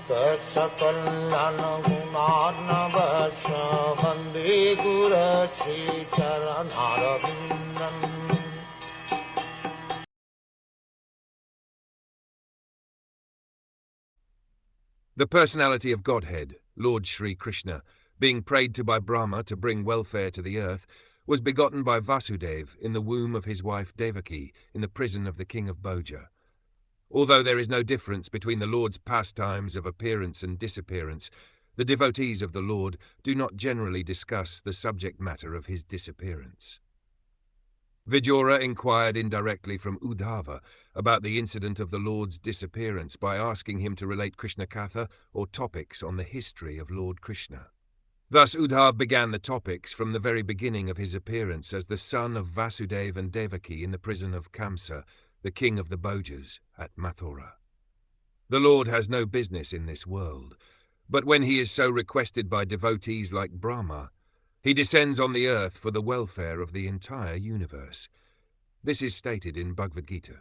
Saksakallan gunarnavasya Vande Guru Sri Charanarabindam. The personality of Godhead, Lord Sri Kṛṣṇa, being prayed to by Brahma to bring welfare to the earth, was begotten by Vasudeva in the womb of his wife Devaki in the prison of the king of Bhoja. Although there is no difference between the Lord's pastimes of appearance and disappearance, the devotees of the Lord do not generally discuss the subject matter of his disappearance. Vijora inquired indirectly from Uddhava about the incident of the Lord's disappearance by asking him to relate Krishna Katha or topics on the history of Lord Krishna. Thus Uddhava began the topics from the very beginning of his appearance as the son of Vasudeva and Devaki in the prison of Kamsa, the king of the Bhojas, at Mathura. The Lord has no business in this world, but when he is so requested by devotees like Brahma, he descends on the earth for the welfare of the entire universe. This is stated in Bhagavad Gita.